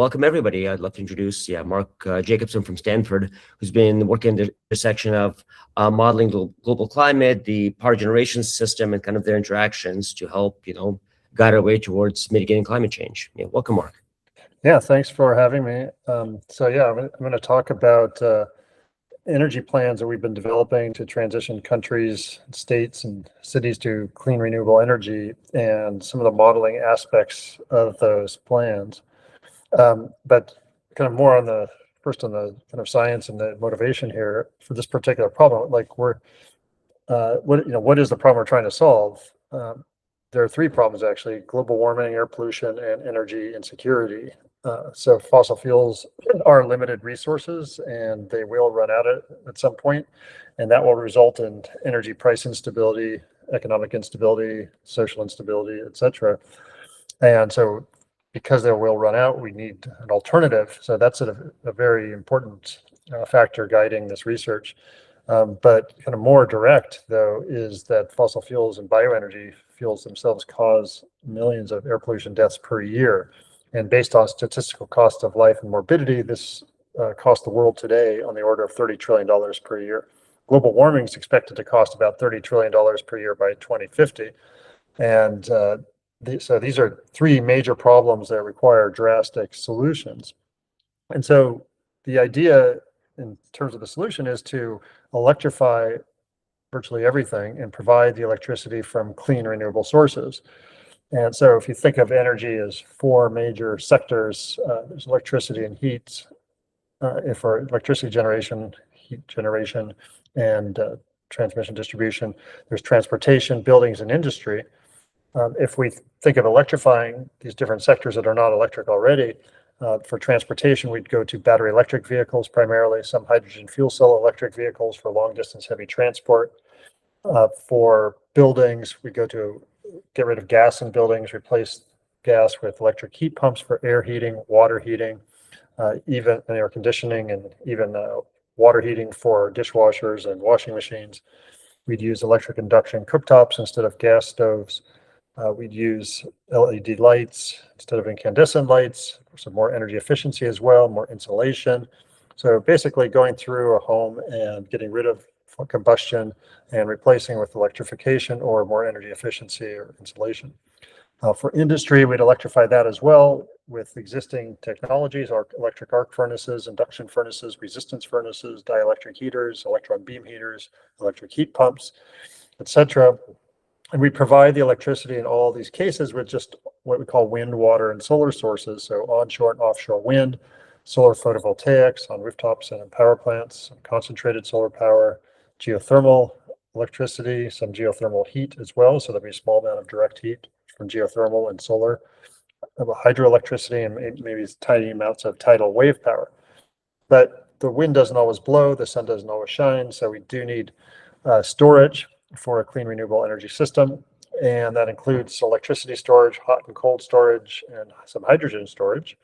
Welcome, everybody. I'd love to introduce, Mark Jacobson from Stanford, who's been working in the intersection of modeling global climate, the power generation system, and kind of their interactions to help, guide our way towards mitigating climate change. Yeah, welcome, Mark. Yeah, thanks for having me. I'm going to talk about energy plans that we've been developing to transition countries, states, and cities to clean renewable energy, and some of the modeling aspects of those plans. But kind of more on the kind of science and the motivation here for this particular problem. Like what is the problem we're trying to solve? There are three problems actually: global warming, air pollution, and energy insecurity. So fossil fuels are limited resources, and they will run out at some point, and that will result in energy price instability, economic instability, social instability, etc. And so because they will run out, we need an alternative. So that's a very important factor guiding this research. But kind of more direct, though, is that fossil fuels and bioenergy fuels themselves cause millions of air pollution deaths per year. And based on statistical cost of life and morbidity, this costs the world today on the order of $30 trillion per year. Global warming is expected to cost about $30 trillion per year by 2050. And so these are three major problems that require drastic solutions. And so the idea in terms of the solution is to electrify virtually everything and provide the electricity from clean renewable sources. And so if you think of energy as four major sectors, there's electricity and heat, for electricity generation, heat generation, and transmission distribution. There's transportation, buildings, and industry. If we think of electrifying these different sectors that are not electric already, for transportation, we'd go to battery electric vehicles primarily, some hydrogen fuel cell electric vehicles for long distance heavy transport. For buildings, we go to get rid of gas in buildings, replace gas with electric heat pumps for air heating, water heating, even air conditioning, and even water heating for dishwashers and washing machines. We'd use electric induction cooktops instead of gas stoves. We'd use LED lights instead of incandescent lights for some more energy efficiency as well, more insulation. So basically going through a home and getting rid of combustion and replacing with electrification or more energy efficiency or insulation. For industry, we'd electrify that as well with existing technologies, electric arc furnaces, induction furnaces, resistance furnaces, dielectric heaters, electron beam heaters, electric heat pumps, etc. And we provide the electricity in all these cases with just what we call wind, water, and solar sources. So onshore and offshore wind, solar photovoltaics on rooftops and in power plants, concentrated solar power, geothermal electricity, some geothermal heat as well. So there'll be a small amount of direct heat from geothermal and solar, hydroelectricity, and maybe tiny amounts of tidal wave power. But the wind doesn't always blow, the sun doesn't always shine. So we do need storage for a clean renewable energy system, and that includes electricity storage, hot and cold storage, and some hydrogen storage.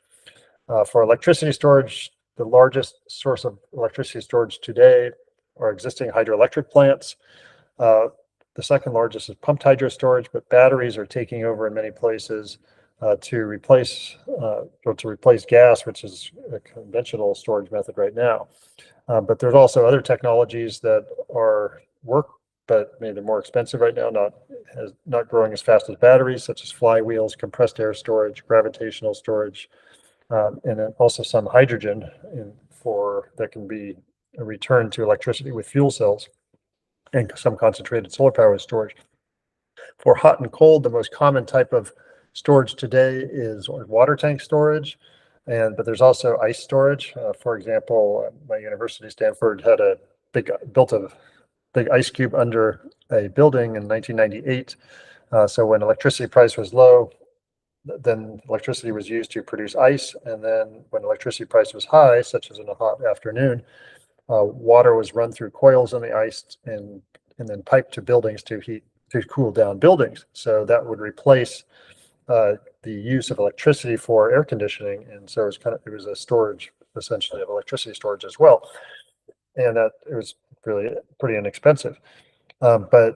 For electricity storage, the largest source of electricity storage today are existing hydroelectric plants. The second largest is pumped hydro storage, but batteries are taking over in many places to replace gas, which is a conventional storage method right now. But there's also other technologies that work, but maybe they're more expensive right now, not growing as fast as batteries, such as flywheels, compressed air storage, gravitational storage, and then also some hydrogen that can be returned to electricity with fuel cells, and some concentrated solar power storage. For hot and cold, the most common type of storage today is water tank storage, but there's also ice storage. For example, my university, Stanford, built a big ice cube under a building in 1998. So when electricity price was low, then electricity was used to produce ice. And then when electricity price was high, such as in a hot afternoon, water was run through coils on the ice and then piped to buildings to cool down buildings. So that would replace the use of electricity for air conditioning. And so it was a storage, essentially, of electricity storage as well. And that it was really pretty inexpensive. But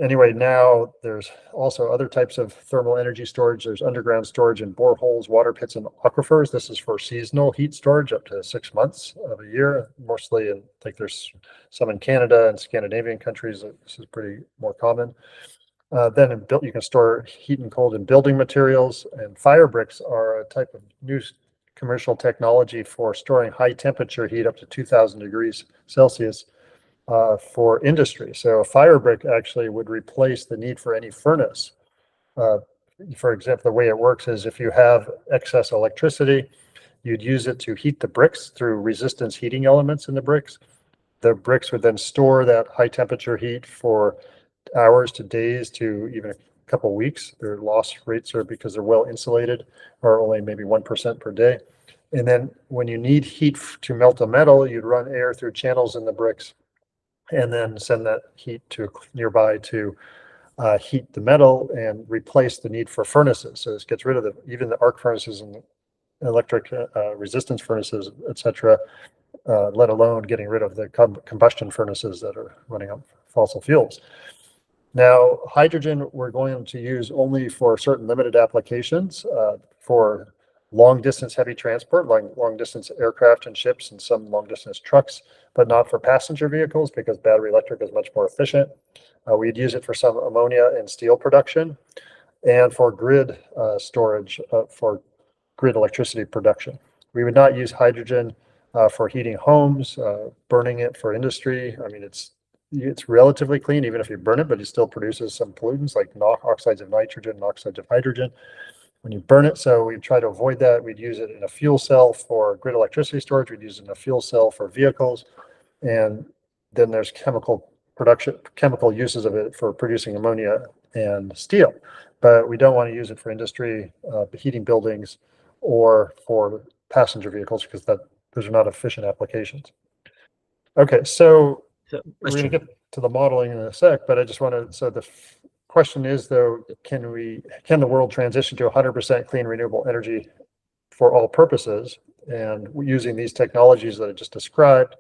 anyway, now there's also other types of thermal energy storage. There's underground storage in boreholes, water pits, and aquifers. This is for seasonal heat storage up to 6 months of a year, mostly in, like there's some in Canada and Scandinavian countries. This is pretty more common. Then you can store heat and cold in building materials, and fire bricks are a type of new commercial technology for storing high temperature heat up to 2000 degrees Celsius for industry. So a fire brick actually would replace the need for any furnace. For example, the way it works is if you have excess electricity, you'd use it to heat the bricks through resistance heating elements in the bricks. The bricks would then store that high temperature heat for hours to days to even a couple of weeks. Their loss rates are, because they're well insulated, are only maybe 1% per day. And then when you need heat to melt a metal, you'd run air through channels in the bricks and then send that heat to nearby to heat the metal and replace the need for furnaces. So this gets rid of even the arc furnaces and electric resistance furnaces, etc., let alone getting rid of the combustion furnaces that are running on fossil fuels. Now, hydrogen we're going to use only for certain limited applications, for long distance heavy transport, like long distance aircraft and ships and some long distance trucks, but not for passenger vehicles because battery electric is much more efficient. We'd use it for some ammonia and steel production and for grid storage for grid electricity production. We would not use hydrogen for heating homes, burning it for industry. I mean, it's relatively clean even if you burn it, but it still produces some pollutants like oxides of nitrogen and oxides of hydrogen when you burn it. So we try to avoid that. We'd use it in a fuel cell for grid electricity storage. We'd use it in a fuel cell for vehicles. And then there's chemical uses of it for producing ammonia and steel. But we don't want to use it for industry, heating buildings, or for passenger vehicles because those are not efficient applications. Okay, so we're going to get to the modeling in a sec, but I just want to, so the question is though, can the world transition to 100% clean renewable energy for all purposes, and using these technologies that I just described,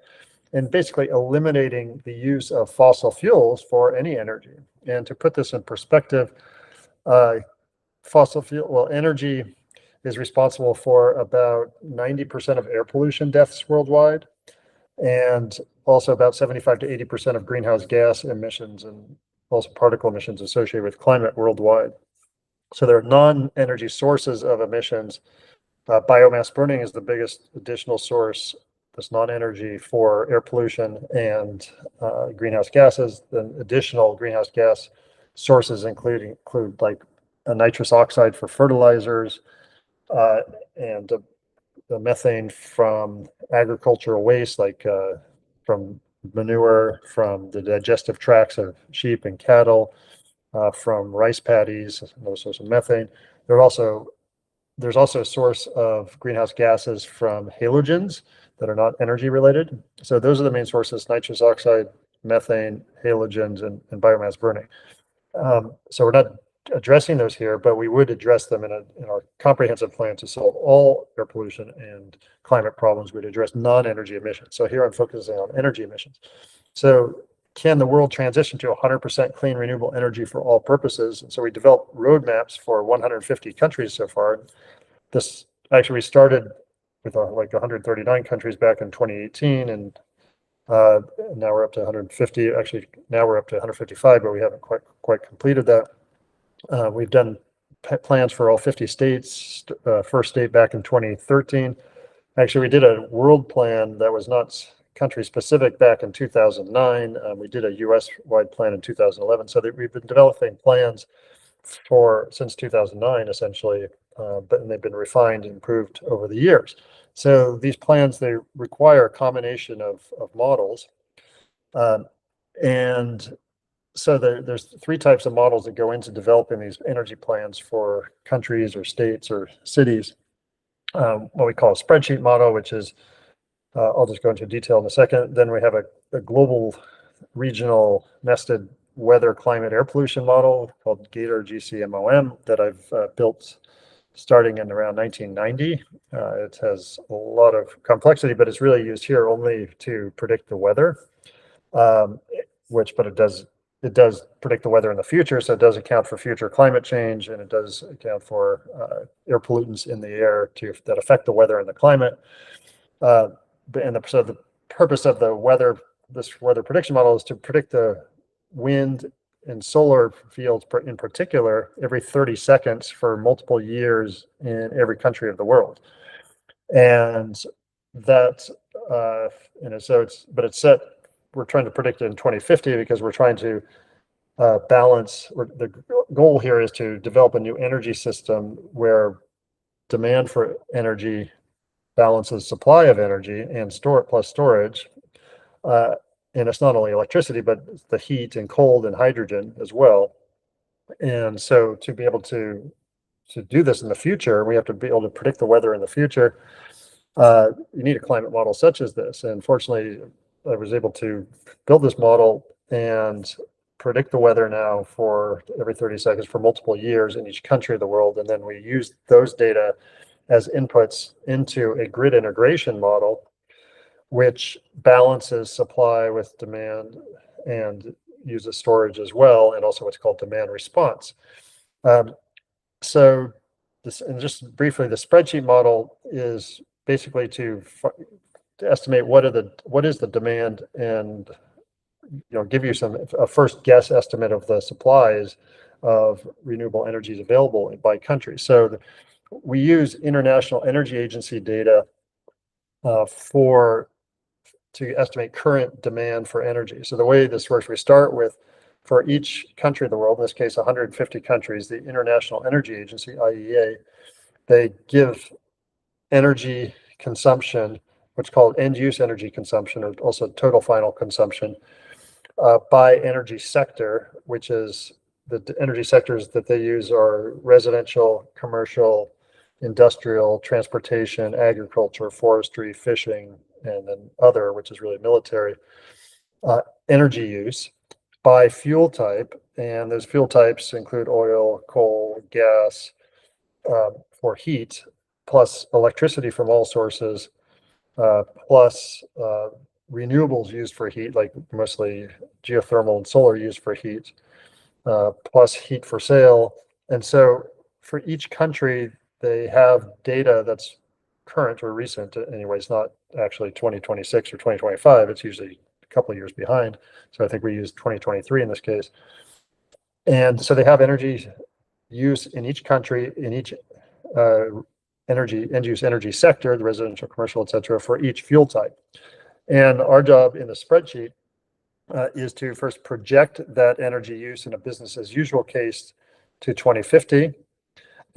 and basically eliminating the use of fossil fuels for any energy. And to put this in perspective, energy is responsible for about 90% of air pollution deaths worldwide, and also about 75 to 80% of greenhouse gas emissions and also particle emissions associated with climate worldwide. So there are non-energy sources of emissions. Biomass burning is the biggest additional source that's non-energy for air pollution and greenhouse gases. Then additional greenhouse gas sources include like a nitrous oxide for fertilizers and the methane from agricultural waste, like from manure, from the digestive tracts of sheep and cattle, from rice paddies, those sorts of methane. There's also a source of greenhouse gases from halogens that are not energy related. So those are the main sources: nitrous oxide, methane, halogens, and biomass burning. So we're not addressing those here, but we would address them in our comprehensive plan to solve all air pollution and climate problems. We'd address non-energy emissions. So here I'm focusing on energy emissions. So can the world transition to 100% clean renewable energy for all purposes? And so we developed roadmaps for 150 countries so far. This actually, we started with like 139 countries back in 2018, and now we're up to 150. Actually, now we're up to 155, but we haven't quite completed that. We've done plans for all 50 states, first state back in 2013. Actually, we did a world plan that was not country specific back in 2009. We did a US-wide plan in 2011. So we've been developing plans since 2009, essentially, but they've been refined and improved over the years. So these plans, they require a combination of models. And so there's three types of models that go into developing these energy plans for countries or states or cities. What we call a spreadsheet model, which is, I'll just go into detail in a second. Then we have a global, regional, nested weather, climate, air pollution model called GATOR GCMOM that I've built starting in around 1990. It has a lot of complexity, but it's really used here only to predict the weather, but it does it does predict the weather in the future, so it does account for future climate change, and it does account for air pollutants in the air that affect the weather and the climate. So the purpose of this weather prediction model is to predict the wind and solar fields in particular every 30 seconds for multiple years in every country of the world. And that, it's set, we're trying to predict it in 2050 because we're trying to balance, the goal here is to develop a new energy system where demand for energy balances supply of energy and plus storage. And it's not only electricity, but the heat and cold and hydrogen as well. And so to be able to do this in the future, we have to be able to predict the weather in the future. You need a climate model such as this. And fortunately, I was able to build this model and predict the weather now for every 30 seconds for multiple years in each country of the world. And then we use those data as inputs into a grid integration model, which balances supply with demand and uses storage as well, and also what's called demand response. So this, and just briefly, the spreadsheet model is basically to estimate what is the demand, and give you a first guess estimate of the supplies of renewable energies available by country. So we use International Energy Agency data to estimate current demand for energy. So the way this works, we start with, for each country of the world, in this case 150 countries, the International Energy Agency, IEA, they give energy consumption, what's called end-use energy consumption, or also total final consumption, by energy sector, which is the energy sectors that they use are residential, commercial, industrial, transportation, agriculture, forestry, fishing, and then other, which is really military. Energy use by fuel type, and those fuel types include oil, coal, gas, for heat, plus electricity from all sources, plus renewables used for heat, like mostly geothermal and solar used for heat, plus heat for sale. And so for each country, they have data that's current or recent. Anyway, it's not actually 2026 or 2025. It's usually a couple of years behind. So I think we use 2023 in this case. And so they have energy use in each country, in each end-use energy sector, the residential, commercial, et cetera, for each fuel type. And our job in the spreadsheet is to first project that energy use in a business as usual case to 2050,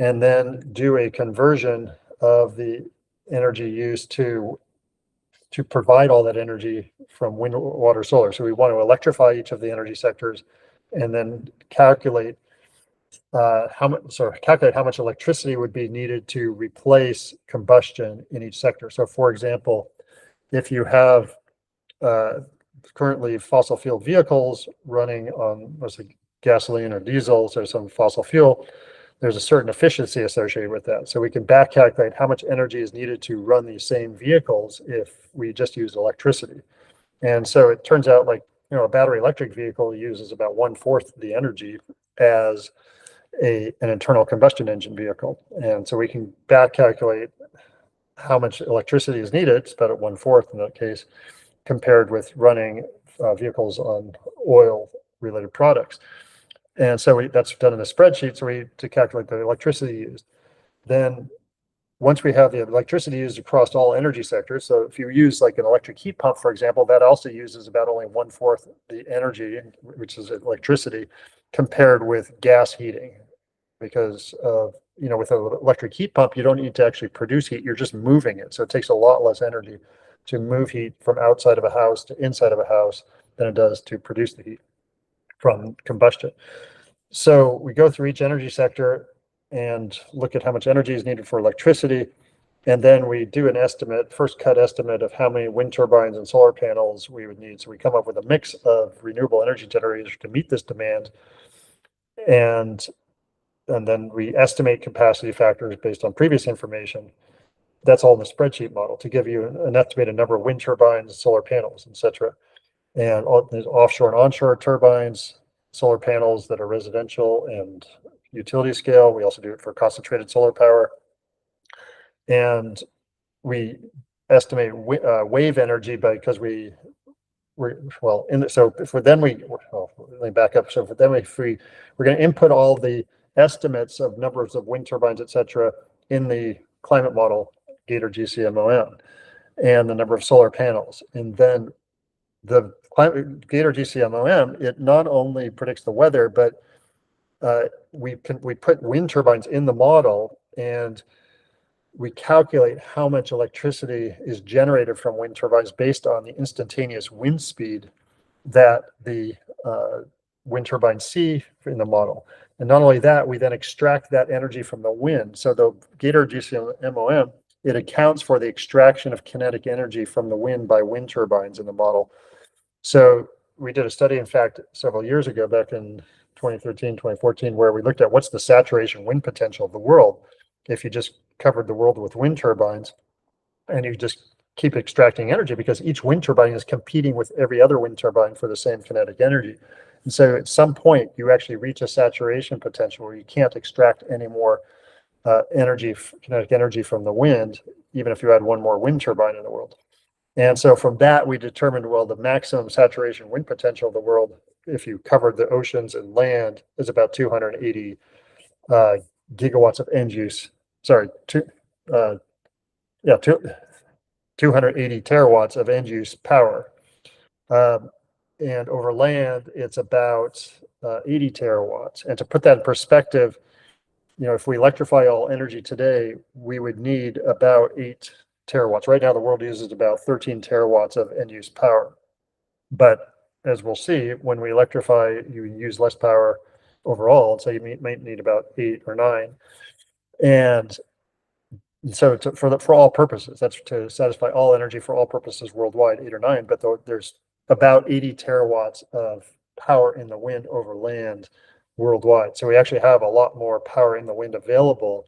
and then do a conversion of the energy use to provide all that energy from wind, water, solar. So we want to electrify each of the energy sectors, and then calculate how much electricity would be needed to replace combustion in each sector. So for example, if you have currently fossil fuel vehicles running on, let's say, gasoline or diesel, so some fossil fuel, there's a certain efficiency associated with that. So we can back calculate how much energy is needed to run these same vehicles if we just use electricity. And so it turns out, like, a battery electric vehicle uses about 1/4 the energy as an internal combustion engine vehicle. And so we can back calculate how much electricity is needed. It's about at 1/4 in that case, compared with running vehicles on oil related products. And so that's done in a spreadsheet. So to calculate the electricity used. Then once we have the electricity used across all energy sectors, so if you use like an electric heat pump, for example, that also uses about only 1/4 the energy, which is electricity, compared with gas heating. Because with an electric heat pump, you don't need to actually produce heat, you're just moving it. So it takes a lot less energy to move heat from outside of a house to inside of a house than it does to produce the heat from combustion. So we go through each energy sector and look at how much energy is needed for electricity. And then we do an estimate, first cut estimate of how many wind turbines and solar panels we would need. So we come up with a mix of renewable energy generators to meet this demand. And then we estimate capacity factors based on previous information. That's all in the spreadsheet model to give you an estimated number of wind turbines, solar panels, et cetera. And there's offshore and onshore turbines, solar panels that are residential and utility scale. We also do it for concentrated solar power. And we estimate wave energy because we're let me back up. So we're going to input all the estimates of numbers of wind turbines, et cetera, in the climate model, Gator GCMOM, and the number of solar panels. And then the Gator GCMOM, it not only predicts the weather, but we put wind turbines in the model, and we calculate how much electricity is generated from wind turbines based on the instantaneous wind speed that the wind turbines see in the model. And not only that, we then extract that energy from the wind. So the Gator GCMOM, it accounts for the extraction of kinetic energy from the wind by wind turbines in the model. So we did a study, in fact, several years ago, back in 2013, 2014, where we looked at what's the saturation wind potential of the world if you just covered the world with wind turbines and you just keep extracting energy, because each wind turbine is competing with every other wind turbine for the same kinetic energy. And so at some point you actually reach a saturation potential where you can't extract any more kinetic energy from the wind, even if you had one more wind turbine in the world. And so from that, we determined, well, the maximum saturation wind potential of the world, if you covered the oceans and land, is about 280 gigawatts of end use. Sorry, 280 terawatts of end use power. And over land, it's about 80 terawatts. And to put that in perspective, if we electrify all energy today, we would need about 8 terawatts. Right now, the world uses about 13 terawatts of end use power. But as we'll see, when we electrify, you use less power overall. So you might need about 8 or 9. And so for all purposes, that's to satisfy all energy for all purposes worldwide, 8 or 9. But there's about 80 terawatts of power in the wind over land worldwide. So we actually have a lot more power in the wind available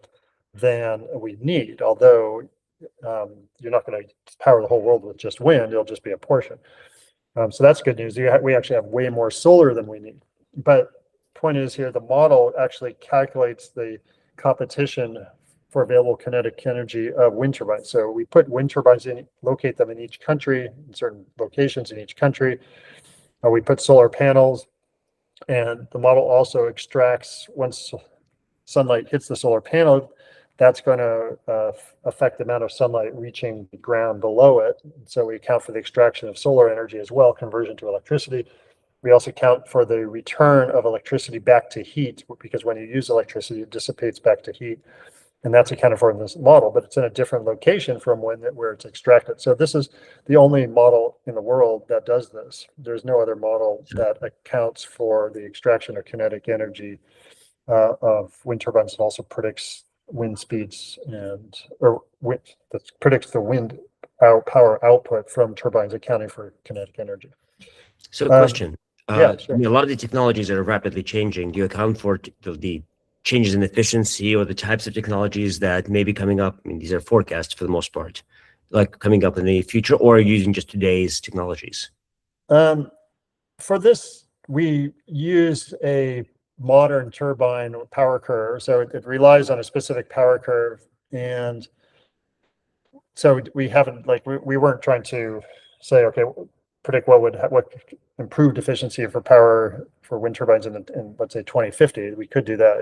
than we need, although you're not going to power the whole world with just wind. It'll just be a portion. So that's good news. We actually have way more solar than we need. But point is here, the model actually calculates the competition for available kinetic energy of wind turbines. So we put wind turbines in, locate them in each country, in certain locations in each country. We put solar panels, and the model also extracts, once sunlight hits the solar panel, that's going to affect the amount of sunlight reaching the ground below it. So we account for the extraction of solar energy as well, conversion to electricity. We also count for the return of electricity back to heat, because when you use electricity, it dissipates back to heat. And that's accounted for in this model, but it's in a different location from where it's extracted. So this is the only model in the world that does this. There's no other model that accounts for the extraction of kinetic energy of wind turbines, and also predicts wind speeds that predicts the wind power output from turbines, accounting for kinetic energy. So question. Yeah, sure. I mean, a lot of the technologies are rapidly changing. Do you account for the changes in efficiency or the types of technologies that may be coming up? I mean, these are forecasts for the most part, like coming up in the future, or using just today's technologies? For this, we use a modern turbine power curve. So it relies on a specific power curve. And so we haven't, we weren't trying to say, okay, predict what improved efficiency for power for wind turbines in let's say 2050. We could do that.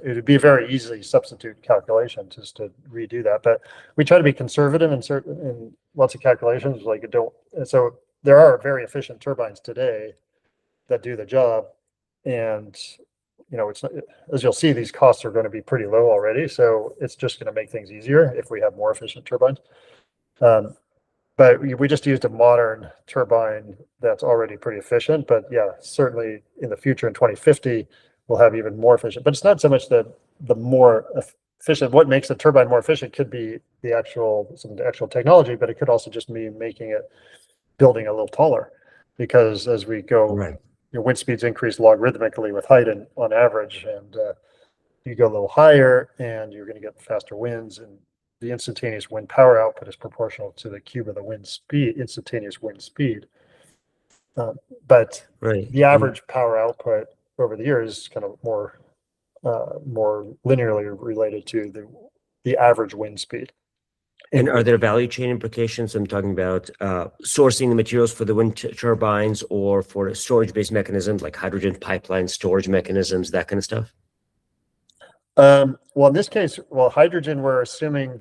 It would be a very easy substitute calculation just to redo that. But we try to be conservative in lots of calculations. So there are very efficient turbines today that do the job, and it's not, as you'll see, these costs are going to be pretty low already. So it's just going to make things easier if we have more efficient turbines. But we just used a modern turbine that's already pretty efficient. But yeah, certainly in the future, in 2050, we'll have even more efficient. But it's not so much the more efficient. What makes a turbine more efficient could be some of the actual technology, but it could also just mean building a little taller, because as we go, Right. your wind speeds increase logarithmically with height and on average, and you go a little higher and you're going to get faster winds, and the instantaneous wind power output is proportional to the cube of the instantaneous wind speed. But Right. the average power output over the years is kind of more linearly related to the average wind speed. And are there value chain implications? I'm talking about sourcing the materials for the wind turbines or for storage-based mechanisms like hydrogen pipeline storage mechanisms, that kind of stuff? Well, in this case, hydrogen, we're assuming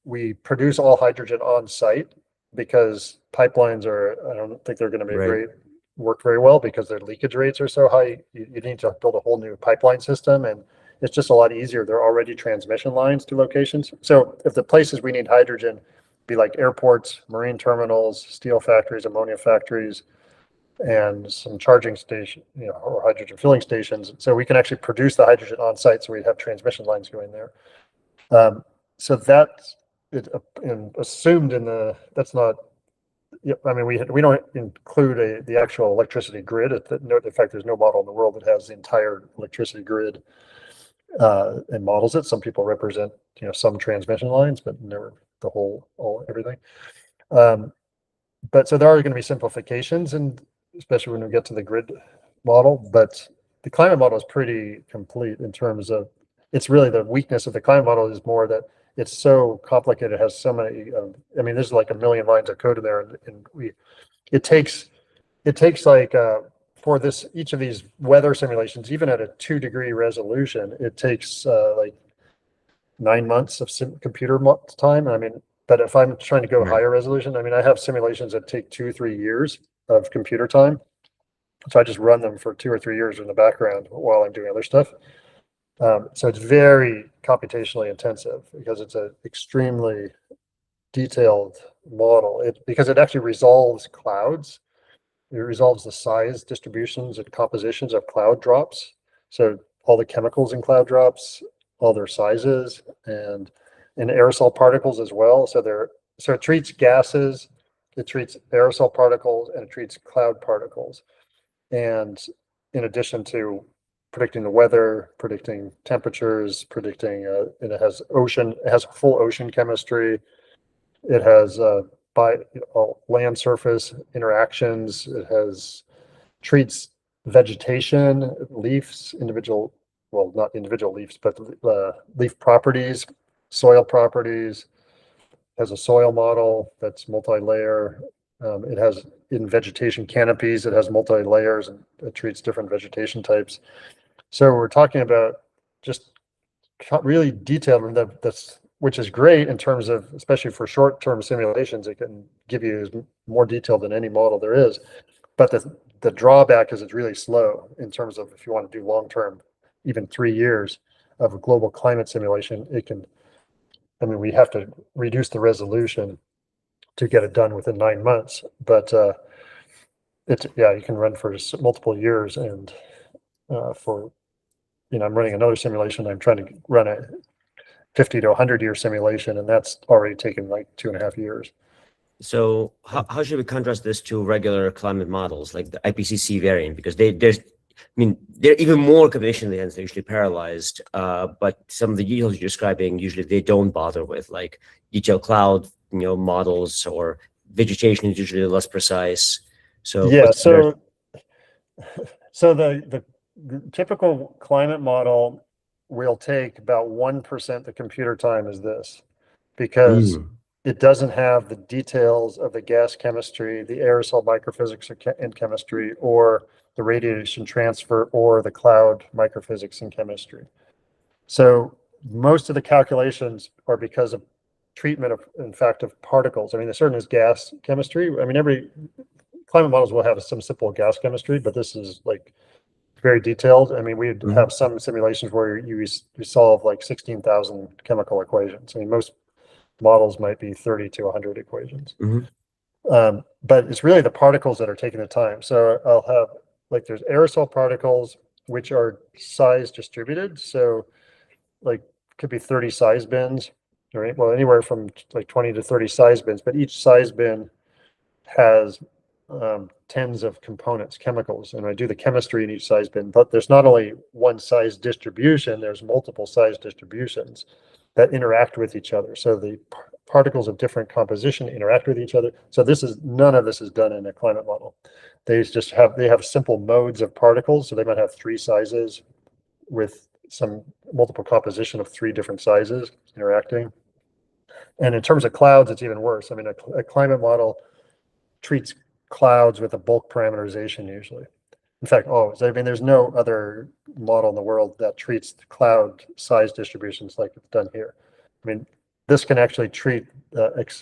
we produce all hydrogen on site because pipelines I don't think they're going to be Right. work very well because their leakage rates are so high. You need to build a whole new pipeline system, and it's just a lot easier. There are already transmission lines to locations. So if the places we need hydrogen be like airports, marine terminals, steel factories, ammonia factories, and some charging station, or hydrogen filling stations. So we can actually produce the hydrogen on site. So we have transmission lines going there. So that's assumed that's not. I mean, we don't include the actual electricity grid. In fact, there's no model in the world that has the entire electricity grid and models it. Some people represent some transmission lines, but never everything. But so there are going to be simplifications, and especially when we get to the grid model. But the climate model is pretty complete in terms of it's really the weakness of the climate model is more that it's so complicated. It has so many. I mean, there's like a million lines of code in there, and it takes like for each of these weather simulations, even at a 2-degree resolution, it takes like 9 months of computer time. I mean, but if I'm trying to go higher resolution, I mean, I have simulations that take 2-3 years of computer time. So I just run them for 2 or 3 years in the background while I'm doing other stuff. So it's very computationally intensive because it's an extremely detailed model. Because it actually resolves clouds. It resolves the size distributions and compositions of cloud drops. So all the chemicals in cloud drops, all their sizes, and aerosol particles as well. So it treats gases, it treats aerosol particles, and it treats cloud particles. And in addition to predicting the weather, predicting temperatures, predicting, and it has full ocean chemistry. It has land surface interactions. It treats vegetation, leaves, not individual leaves, but leaf properties, soil properties. Has a soil model that's multi-layer. It has in vegetation canopies, it has multi-layers, and it treats different vegetation types. So we're talking about just really detailed, and which is great in terms of, especially for short-term simulations, it can give you more detail than any model there is. But the drawback is it's really slow in terms of if you want to do long-term, even 3 years of a global climate simulation, we have to reduce the resolution to get it done within 9 months. But you can run for multiple years, and I'm running another simulation. I'm trying to run a 50 to 100-year simulation, and that's already taken like 2.5 years. So how should we contrast this to regular climate models like the IPCC variant? Because they're even more computationally dense. They're usually parallelized, but some of the details you're describing, usually they don't bother with, like detailed cloud, models, or vegetation is usually less precise. So yeah, so the typical climate model will take about 1% the computer time is this, because it doesn't have the details of the gas chemistry, the aerosol microphysics and chemistry, or the radiation transfer, or the cloud microphysics and chemistry. So most of the calculations are because of treatment of particles. I mean, there certainly is gas chemistry. I mean, every climate models will have some simple gas chemistry, but this is like very detailed. I mean, we have some simulations where you solve like 16,000 chemical equations. I mean, most models might be 30 to 100 equations. But it's really the particles that are taking the time. So I'll have, like, there's aerosol particles, which are size distributed. So like could be 30 size bins, right? Well, anywhere from like 20 to 30 size bins, but each size bin has tens of components, chemicals, and I do the chemistry in each size bin. But there's not only one size distribution, there's multiple size distributions that interact with each other. So the particles of different composition interact with each other. So none of this is done in a climate model. They have simple modes of particles. So they might have 3 sizes with some multiple composition of 3 different sizes interacting. And in terms of clouds, it's even worse. I mean, a climate model treats clouds with a bulk parameterization usually. In fact, always. I mean, there's no other model in the world that treats the cloud size distributions like it's done here. I mean, this can actually treat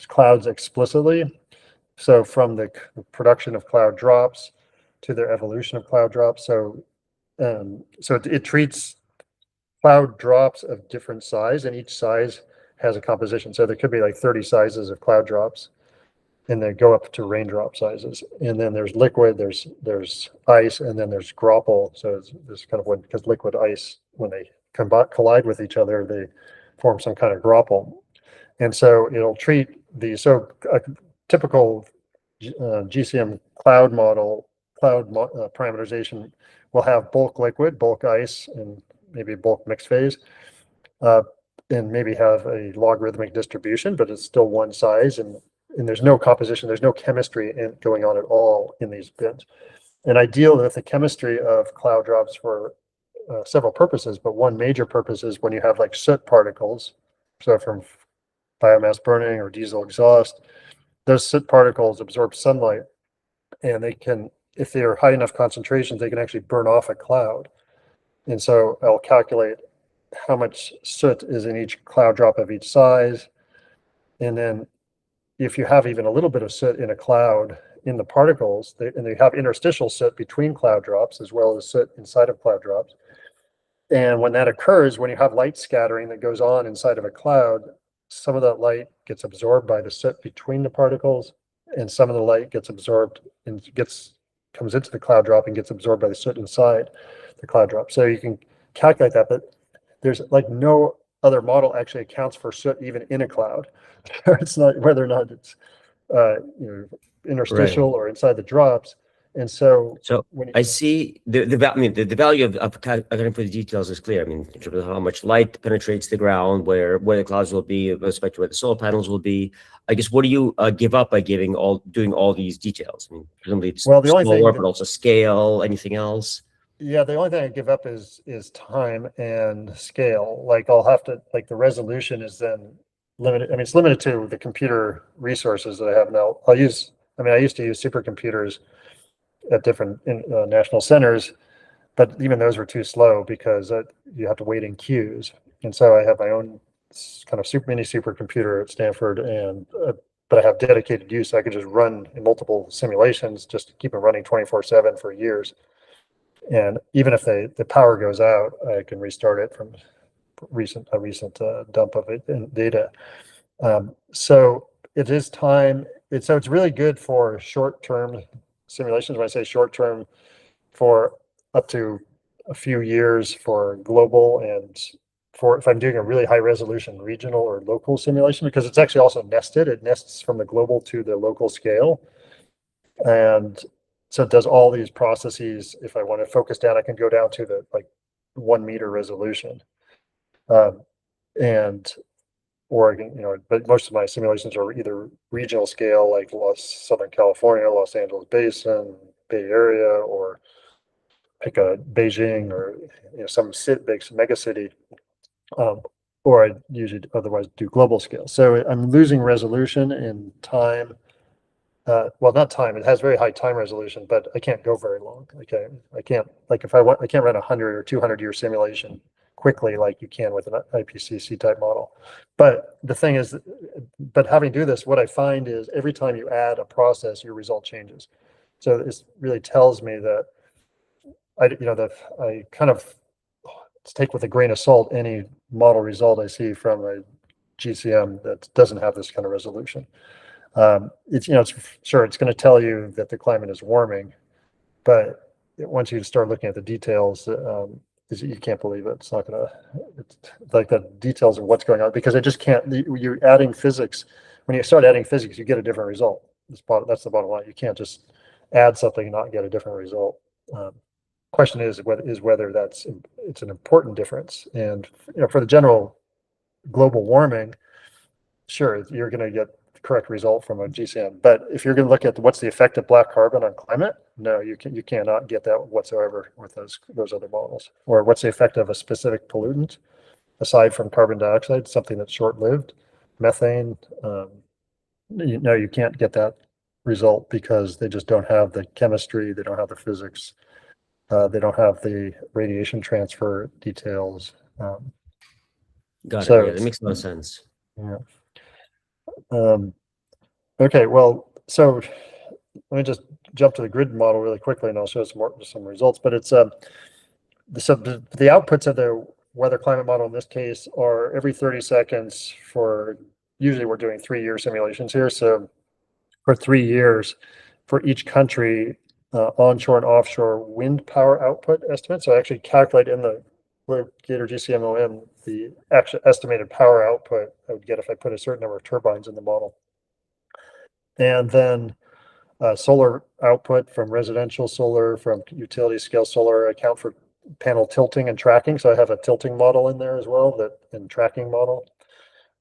clouds explicitly. So from the production of cloud drops to their evolution of cloud drops. So it treats cloud drops of different size, and each size has a composition. So there could be like 30 sizes of cloud drops, and they go up to raindrop sizes. And then there's liquid, there's ice, and then there's grapple. So it's kind of because liquid ice, when they collide with each other, they form some kind of grapple. And so it'll treat so a typical GCM cloud model, parameterization will have bulk liquid, bulk ice, and maybe bulk mixed phase, and maybe have a logarithmic distribution, but it's still one size, and there's no composition, there's no chemistry going on at all in these bins. And I deal with the chemistry of cloud drops for several purposes, but one major purpose is when you have like soot particles, so from biomass burning or diesel exhaust, those soot particles absorb sunlight, and they can, if they are high enough concentrations, they can actually burn off a cloud. And so I'll calculate how much soot is in each cloud drop of each size. And then if you have even a little bit of soot in a cloud in the particles, and they have interstitial soot between cloud drops as well as soot inside of cloud drops. And when that occurs, when you have light scattering that goes on inside of a cloud, some of that light gets absorbed by the soot between the particles, and some of the light gets absorbed and comes into the cloud drop and gets absorbed by the soot inside the cloud drop. So you can calculate that, but there's like no other model actually accounts for soot even in a cloud. It's not whether or not it's interstitial or inside the drops. And so when I see the value of accounting for the details is clear. I mean, in terms of how much light penetrates the ground, where the clouds will be with respect to where the solar panels will be. I guess, what do you give up by doing all these details? I mean, presumably it's the only thing but also scale. Anything else? Yeah, the only thing I give up is time and scale. Like I'll have to, like, the resolution is then limited. I mean, it's limited to the computer resources that I have now. I used to use supercomputers at different national centers, but even those were too slow because you have to wait in queues. And so I have my own kind of mini supercomputer at Stanford, and but I have dedicated use. I could just run in multiple simulations, just keep it running 24/7 for years. And even if the power goes out, I can restart it from a recent dump of it in data. So it is time. So it's really good for short-term simulations. When I say short-term, for up to a few years for global, and for if I'm doing a really high-resolution regional or local simulation, because it's actually also nested. It nests from the global to the local scale. And so it does all these processes. If I want to focus down, I can go down to the 1 meter resolution. Or I can, but most of my simulations are either regional scale, like Southern California, Los Angeles Basin, Bay Area, or pick a Beijing, or some big mega city, or I usually otherwise do global scale. So I'm losing resolution and time. Well, not time. It has very high time resolution, but I can't go very long. Okay, I can't, like, if I want, I can't run 100 or 200 year simulation quickly like you can with an IPCC type model. But the thing is, but having to do this, what I find is every time you add a process, your result changes. So this really tells me that I kind of take with a grain of salt any model result I see from a GCM that doesn't have this kind of resolution. It's going to tell you that the climate is warming, but once you start looking at the details, you can't believe it. It's not going to, it's like the details of what's going on, because it just can't. You're adding physics. When you start adding physics, you get a different result. That's the bottom line. You can't just add something and not get a different result. Question is whether it's an important difference. And for the general global warming, sure, you're going to get the correct result from a GCM. But if you're going to look at what's the effect of black carbon on climate, no, you cannot get that whatsoever with those other models. Or what's the effect of a specific pollutant aside from carbon dioxide, something that's short-lived, methane. You can't get that result because they just don't have the chemistry, they don't have the physics, they don't have the radiation transfer details. Got So it. Yeah, that makes a lot of sense. yeah. Okay, well, so let me just jump to the grid model really quickly, and I'll show some results. But it's the outputs of the weather climate model in this case are every 30 seconds for, usually we're doing 3-year simulations here. So for 3 years for each country, onshore and offshore wind power output estimate. So I actually calculate in the Gator GCMOM the actual estimated power output I would get if I put a certain number of turbines in the model. And then solar output from residential solar, from utility scale solar, account for panel tilting and tracking. So I have a tilting model in there as well, and tracking model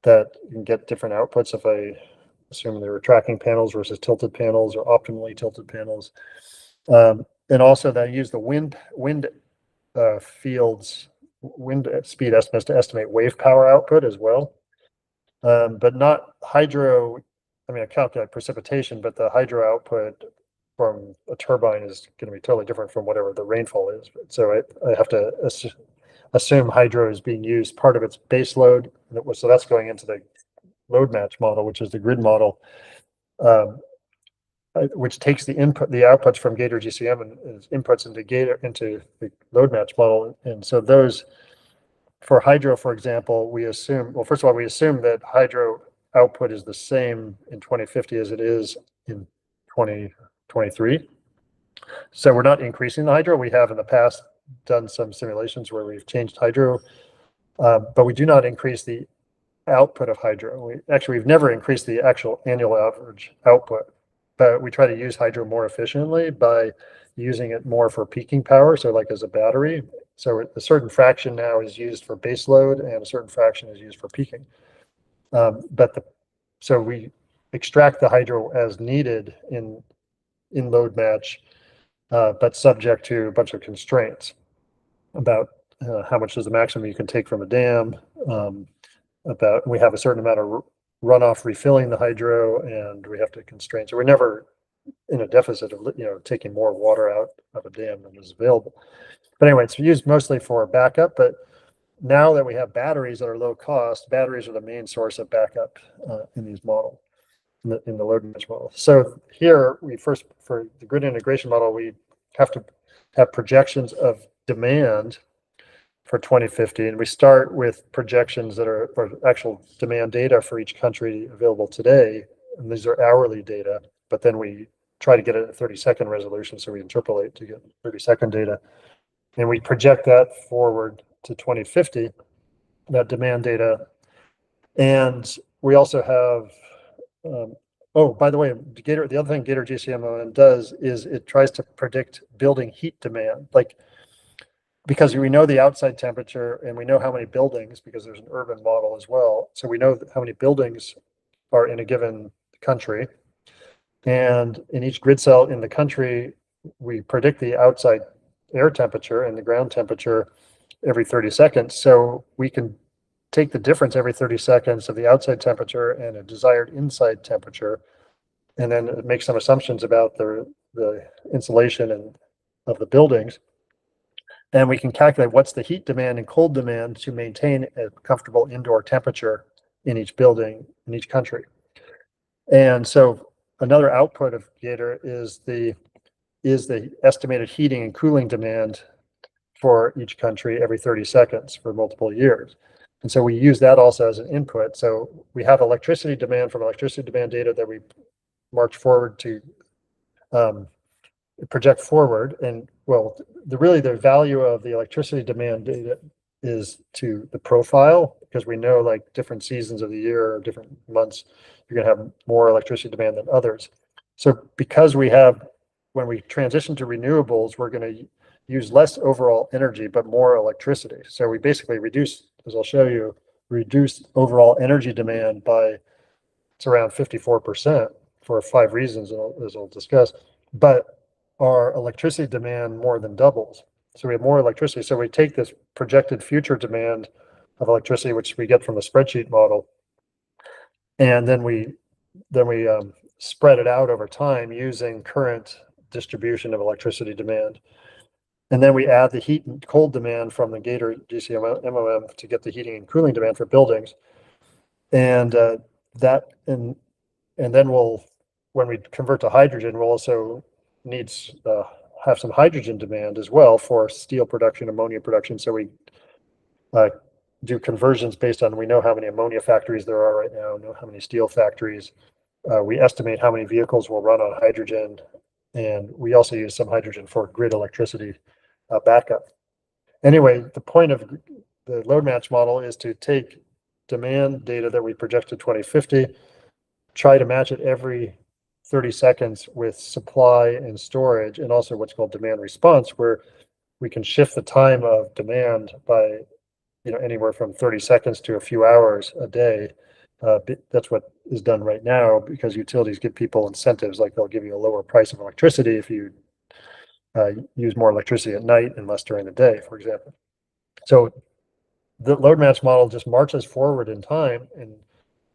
that you can get different outputs if I assume they were tracking panels versus tilted panels or optimally tilted panels. And also that I use the wind fields, wind speed estimates to estimate wave power output as well. But not hydro. I mean, I calculate precipitation, but the hydro output from a turbine is going to be totally different from whatever the rainfall is. So I have to assume hydro is being used part of its base load. So that's going into the load match model, which is the grid model, which takes the outputs from Gator GCM and inputs into the load match model. And so those, for hydro, for example, we assume, well, first of all, we assume that hydro output is the same in 2050 as it is in 2023. So we're not increasing the hydro. We have in the past done some simulations where we've changed hydro, but we do not increase the output of hydro. We've never increased the actual annual average output, but we try to use hydro more efficiently by using it more for peaking power. So like as a battery. So a certain fraction now is used for base load and a certain fraction is used for peaking. So we extract the hydro as needed in load match, but subject to a bunch of constraints about how much is the maximum you can take from a dam. We have a certain amount of runoff refilling the hydro, and we have to constrain. So we're never in a deficit of taking more water out of a dam than is available. But anyway, it's used mostly for backup. But now that we have batteries that are low cost, batteries are the main source of backup in these models, in the load match model. So here for the grid integration model, we have to have projections of demand for 2050, and we start with projections that are actual demand data for each country available today, and these are hourly data, but then we try to get it at 30-second resolution, so we interpolate to get 30-second data, and we project that forward to 2050, that demand data. And we also have oh, by the way, the other thing Gator GCMOM does is it tries to predict building heat demand, because we know the outside temperature and we know how many buildings, because there's an urban model as well. So we know how many buildings are in a given country. And in each grid cell in the country, we predict the outside air temperature and the ground temperature every 30 seconds. So we can take the difference every 30 seconds of the outside temperature and a desired inside temperature, and then make some assumptions about the insulation of the buildings. And we can calculate what's the heat demand and cold demand to maintain a comfortable indoor temperature in each building, in each country. And so another output of Gator is the estimated heating and cooling demand for each country every 30 seconds for multiple years. And so we use that also as an input. So we have electricity demand from electricity demand data that we march forward to project forward. And well, the value of the electricity demand data is to the profile, because we know like different seasons of the year or different months, you're going to have more electricity demand than others. So because when we transition to renewables, we're going to use less overall energy, but more electricity. So we basically reduce, as I'll show you, reduce overall energy demand by It's around 54% for 5 reasons, as I'll discuss. But our electricity demand more than doubles. So we have more electricity. So we take this projected future demand of electricity, which we get from the spreadsheet model, and then we spread it out over time using current distribution of electricity demand. And then we add the heat and cold demand from the Gator GCMOM to get the heating and cooling demand for buildings. And and then when we convert to hydrogen, we'll also need have some hydrogen demand as well for steel production, ammonia production. So we do conversions based on, we know how many ammonia factories there are right now, know how many steel factories. We estimate how many vehicles will run on hydrogen, and we also use some hydrogen for grid electricity backup. Anyway, the point of the load match model is to take demand data that we project to 2050, try to match it every 30 seconds with supply and storage, and also what's called demand response, where we can shift the time of demand by anywhere from 30 seconds to a few hours a day. That's what is done right now, because utilities give people incentives, like they'll give you a lower price of electricity if you use more electricity at night and less during the day, for example. So the load match model just marches forward in time and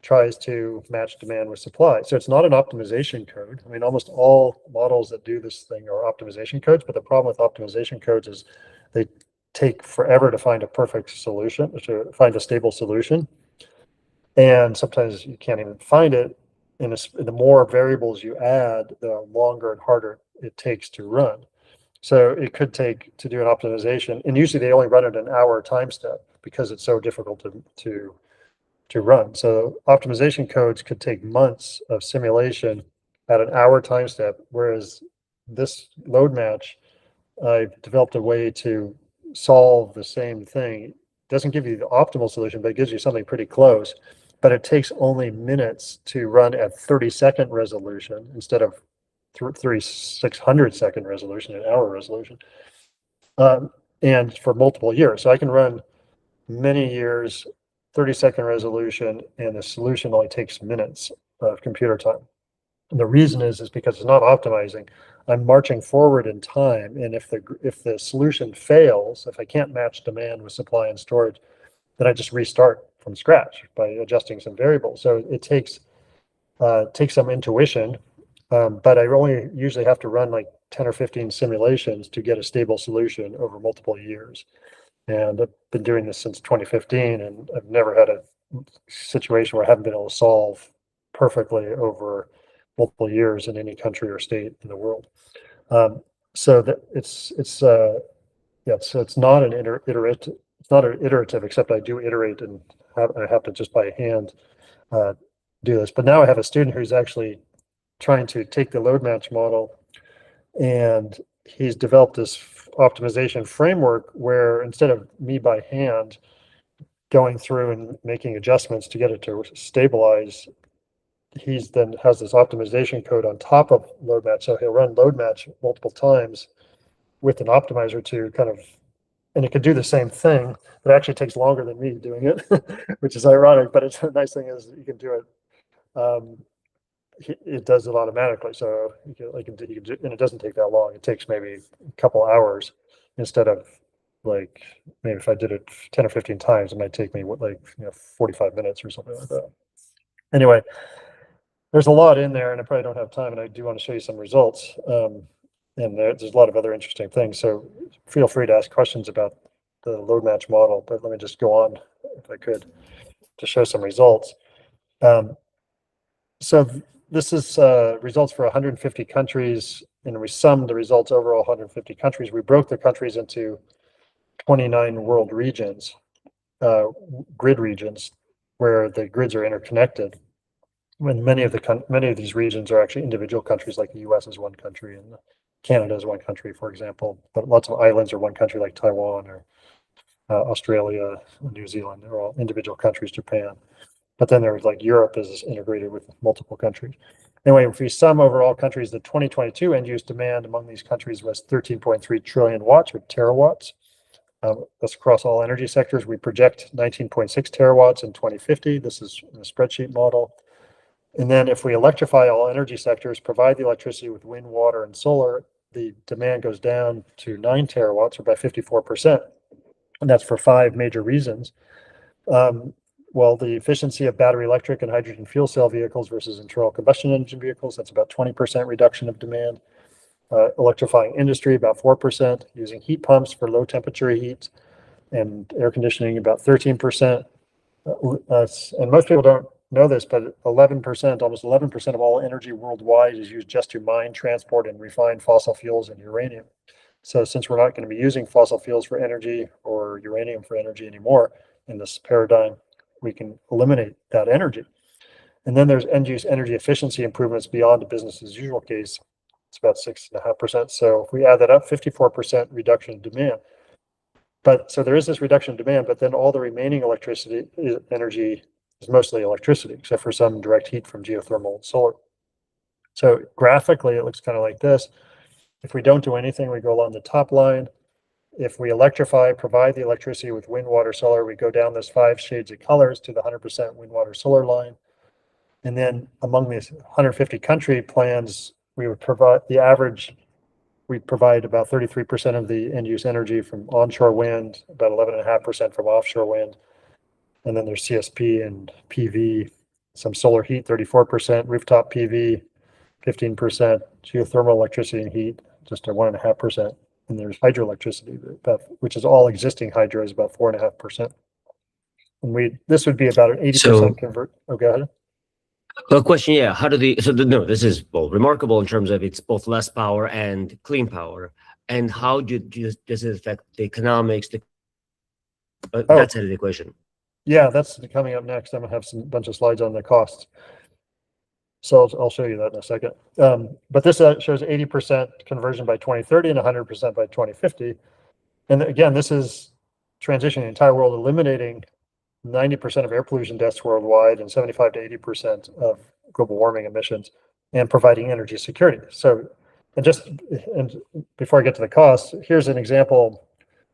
tries to match demand with supply. So it's not an optimization code. I mean, almost all models that do this thing are optimization codes, but the problem with optimization codes is they take forever to find a perfect solution, to find a stable solution. And sometimes you can't even find it. And the more variables you add, the longer and harder it takes to run. So it could take, to do an optimization, and usually they only run at an hour time step because it's so difficult to run. So optimization codes could take months of simulation at an hour time step, whereas this load match, I've developed a way to solve the same thing. It doesn't give you the optimal solution, but it gives you something pretty close. But it takes only minutes to run at 30-second resolution instead of 3,600-second resolution, an hour resolution, and for multiple years. So I can run many years, 30-second resolution, and the solution only takes minutes of computer time. And the reason is because it's not optimizing. I'm marching forward in time, and if the solution fails, if I can't match demand with supply and storage, then I just restart from scratch by adjusting some variables. So it takes some intuition, but I only usually have to run like 10 or 15 simulations to get a stable solution over multiple years. And I've been doing this since 2015, and I've never had a situation where I haven't been able to solve perfectly over multiple years in any country or state in the world. So that so it's not an iterative. It's not an iterative, except I do iterate, and I have to just by hand do this. But now I have a student who's actually trying to take the load match model, and he's developed this optimization framework where instead of me by hand going through and making adjustments to get it to stabilize, he's then has this optimization code on top of load match. So he'll run load match multiple times with an optimizer to kind of, and it could do the same thing, but it actually takes longer than me doing it, which is ironic, but it's a nice thing is you can do it. It does it automatically. So you can do, and it doesn't take that long. It takes maybe a couple hours instead of like, maybe if I did it 10 or 15 times, it might take me 45 minutes or something like that. Anyway, there's a lot in there, and I probably don't have time, and I do want to show you some results. And there's a lot of other interesting things. So feel free to ask questions about the load match model, but let me just go on, if I could, to show some results. So this is results for 150 countries, and we summed the results over all 150 countries. We broke the countries into 29 world regions, grid regions, where the grids are interconnected. When many of these regions are actually individual countries, like the US is one country and Canada is one country, for example, but lots of islands are one country, like Taiwan or Australia, New Zealand. They're all individual countries, Japan. But then there's like Europe is integrated with multiple countries. Anyway, if we sum over all countries, the 2022 end use demand among these countries was 13.3 trillion watts, or terawatts. That's across all energy sectors. We project 19.6 terawatts in 2050. This is in a spreadsheet model. And then if we electrify all energy sectors, provide the electricity with wind, water, and solar, the demand goes down to 9 terawatts, or by 54%. And that's for 5 major reasons. Well, the efficiency of battery electric and hydrogen fuel cell vehicles versus internal combustion engine vehicles, that's about 20% reduction of demand. Electrifying industry, about 4%, using heat pumps for low temperature heat, and air conditioning, about 13%. And most people don't know this, but 11%, almost 11% of all energy worldwide is used just to mine, transport, and refine fossil fuels and uranium. So since we're not going to be using fossil fuels for energy or uranium for energy anymore in this paradigm, we can eliminate that energy. And then there's end-use energy efficiency improvements beyond the business as usual case. It's about 6.5%. So if we add that up, 54% reduction in demand. But so there is this reduction in demand, but then all the remaining electricity energy is mostly electricity, except for some direct heat from geothermal and solar. So graphically, it looks kind of like this. If we don't do anything, we go along the top line. If we electrify, provide the electricity with wind, water, solar, we go down those 5 shades of colors to the 100% wind, water, solar line. And then among these 150 country plans, we would provide the average, we provide about 33% of the end use energy from onshore wind, about 11.5% from offshore wind. And then there's CSP and PV, some solar heat, 34%, rooftop PV, 15%, geothermal electricity and heat, just a 1.5%. And there's hydroelectricity, which is all existing hydro, is about 4.5%. And this would be about an 80% convert. Oh, go ahead. A question, yeah. How do no, this is remarkable in terms of it's both less power and clean power. And how does it affect the economics, that side of the equation? Yeah, that's coming up next. I'm gonna have some bunch of slides on the costs. So I'll show you that in a second. But this shows 80% conversion by 2030 and 100% by 2050. And again, this is transitioning the entire world, eliminating 90% of air pollution deaths worldwide and 75 to 80% of global warming emissions, and providing energy security. So, and before I get to the costs, here's an example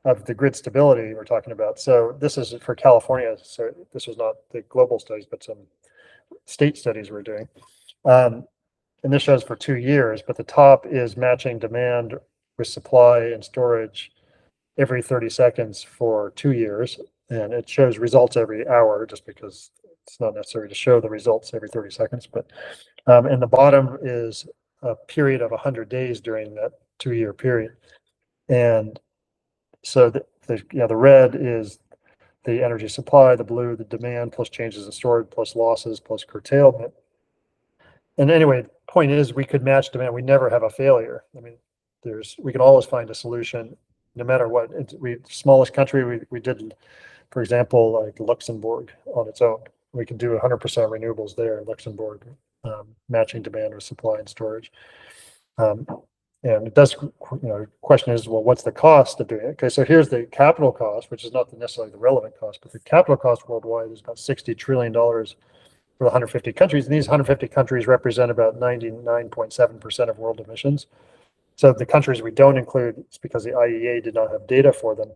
of the grid stability we're talking about. So this is for California. So this was not the global studies, but some state studies we're doing. And this shows for 2 years, but the top is matching demand with supply and storage every 30 seconds for 2 years. And it shows results every hour, just because it's not necessary to show the results every 30 seconds. But and the bottom is a period of 100 days during that 2-year period. And so the red is the energy supply, the blue, the demand, plus changes in storage, plus losses, plus curtailment. And anyway, point is, we could match demand. We never have a failure. I mean, we can always find a solution, no matter what. Smallest country, we did, for example, like Luxembourg on its own. We could do 100% renewables there in Luxembourg, matching demand with supply and storage. And it does, question is, well, what's the cost of doing it? Okay, so here's the capital cost, which is not necessarily the relevant cost, but the capital cost worldwide is about $60 trillion for the 150 countries. And these 150 countries represent about 99.7% of world emissions. So the countries we don't include, it's because the IEA did not have data for them,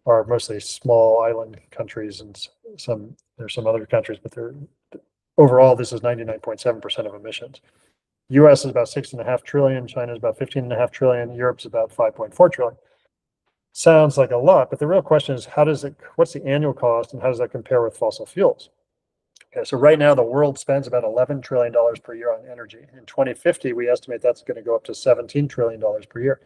are mostly small island countries, and there's some other countries, but overall, this is 99.7% of emissions. US is about 6.5 trillion, China is about 15.5 trillion, Europe's about 5.4 trillion. Sounds like a lot, but the real question is, what's the annual cost, and how does that compare with fossil fuels? Okay, so right now the world spends about $11 trillion per year on energy. In 2050, we estimate that's going to go up to $17 trillion per year.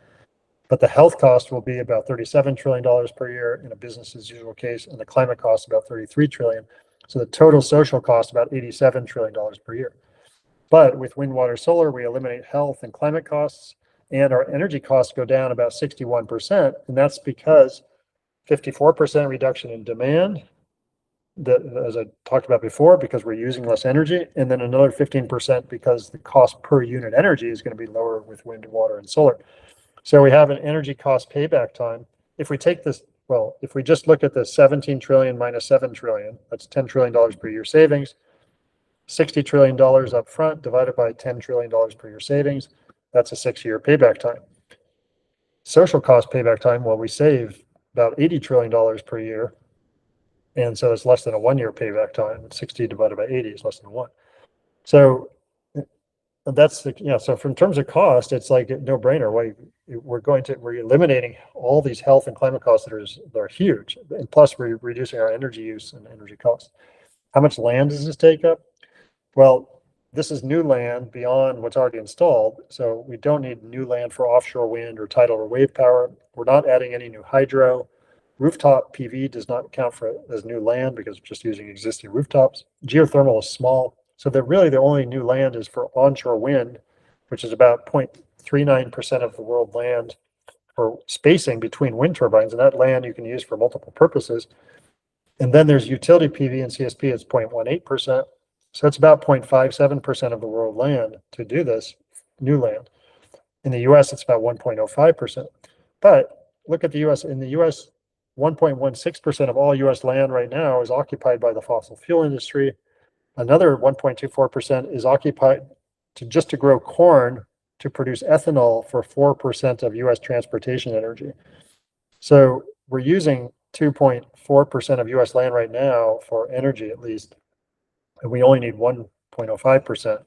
But the health cost will be about $37 trillion per year in a business as usual case, and the climate cost about $33 trillion. So the total social cost about $87 trillion per year. But with wind, water, solar, we eliminate health and climate costs, and our energy costs go down about 61%. And that's because 54% reduction in demand, as I talked about before, because we're using less energy, and then another 15% because the cost per unit energy is going to be lower with wind, water, and solar. So we have an energy cost payback time. If we take this, well, if we just look at the 17 trillion minus 7 trillion, that's $10 trillion per year savings. $60 trillion up front divided by $10 trillion per year savings, that's a 6-year payback time. Social cost payback time, well, we save about $80 trillion per year. And so it's less than a 1-year payback time. 60 divided by 80 is less than 1. So that's the, so in terms of cost, it's like a no-brainer. We're eliminating all these health and climate costs that are huge, and plus we're reducing our energy use and energy costs. How much land does this take up? Well, this is new land beyond what's already installed, so we don't need new land for offshore wind or tidal or wave power. We're not adding any new hydro. Rooftop PV does not count for as new land because it's just using existing rooftops. Geothermal is small. So really the only new land is for onshore wind, which is about 0.39% of the world land for spacing between wind turbines. And that land you can use for multiple purposes. And then there's utility PV and CSP, it's 0.18%. So it's about 0.57% of the world land to do this new land. In the US, it's about 1.05%. But look at the US. In the US, 1.16% of all US land right now is occupied by the fossil fuel industry. Another 1.24% is occupied just to grow corn to produce ethanol for 4% of US transportation energy. So we're using 2.4% of US land right now for energy at least, and we only need 1.05%.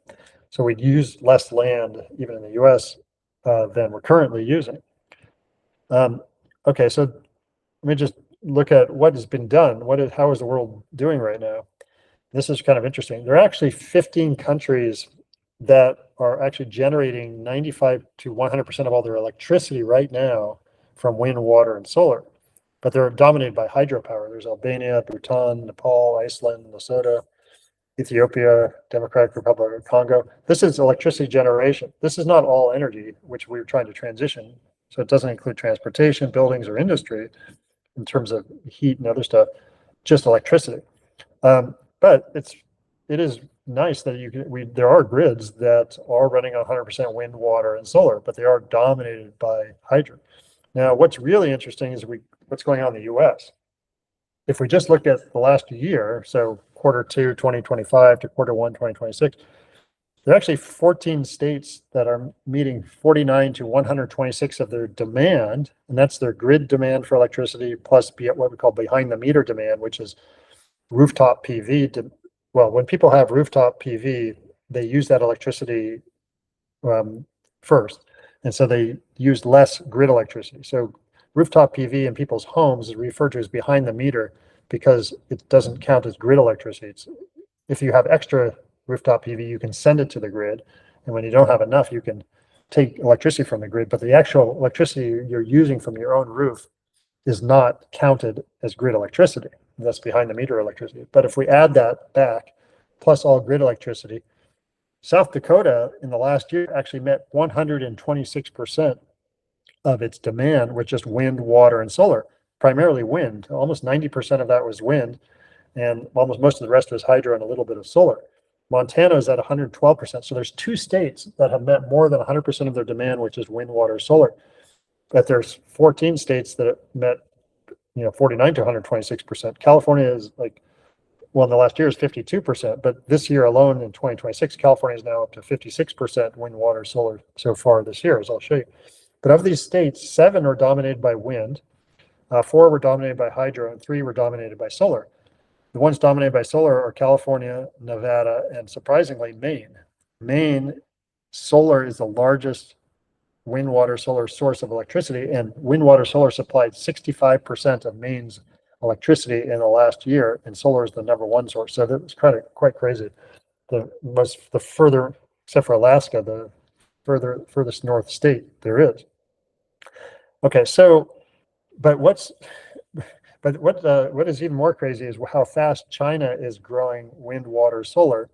So we'd use less land even in the US than we're currently using. Okay, so let me just look at what has been done. How is the world doing right now? This is kind of interesting. There are actually 15 countries that are actually generating 95 to 100% of all their electricity right now from wind, water, and solar. But they're dominated by hydropower. There's Albania, Bhutan, Nepal, Iceland, Lesotho, Ethiopia, Democratic Republic of Congo. This is electricity generation. This is not all energy, which we're trying to transition. So it doesn't include transportation, buildings, or industry in terms of heat and other stuff, just electricity. But it is nice that there are grids that are running 100% wind, water, and solar, but they are dominated by hydro. Now, what's really interesting is what's going on in the U.S. If we just look at the last year, so quarter 2, 2025 to quarter 1, 2026, there are actually 14 states that are meeting 49 to 126 of their demand, and that's their grid demand for electricity plus what we call behind the meter demand, which is rooftop PV. Well, when people have rooftop PV, they use that electricity first, and so they use less grid electricity. So rooftop PV in people's homes is referred to as behind the meter because it doesn't count as grid electricity. If you have extra rooftop PV, you can send it to the grid, and when you don't have enough, you can take electricity from the grid, but the actual electricity you're using from your own roof is not counted as grid electricity. That's behind the meter electricity. But if we add that back, plus all grid electricity, South Dakota in the last year actually met 126% of its demand with just wind, water, and solar, primarily wind. Almost 90% of that was wind, and almost most of the rest was hydro and a little bit of solar. Montana is at 112%. So there's 2 states that have met more than 100% of their demand, which is wind, water, solar. But there's 14 states that met 49 to 126%. California is in the last year is 52%, but this year alone in 2026, California is now up to 56% wind, water, solar so far this year, as I'll show you. But of these states, 7 are dominated by wind, 4 were dominated by hydro, and 3 were dominated by solar. The ones dominated by solar are California, Nevada, and surprisingly, Maine. Maine, solar is the largest wind, water, solar source of electricity, and wind, water, solar supplied 65% of Maine's electricity in the last year, and solar is the #1 source. So that was quite crazy. The further, except for Alaska, the furthest north state there is. Okay, so what is even more crazy is how fast China is growing wind, water, solar.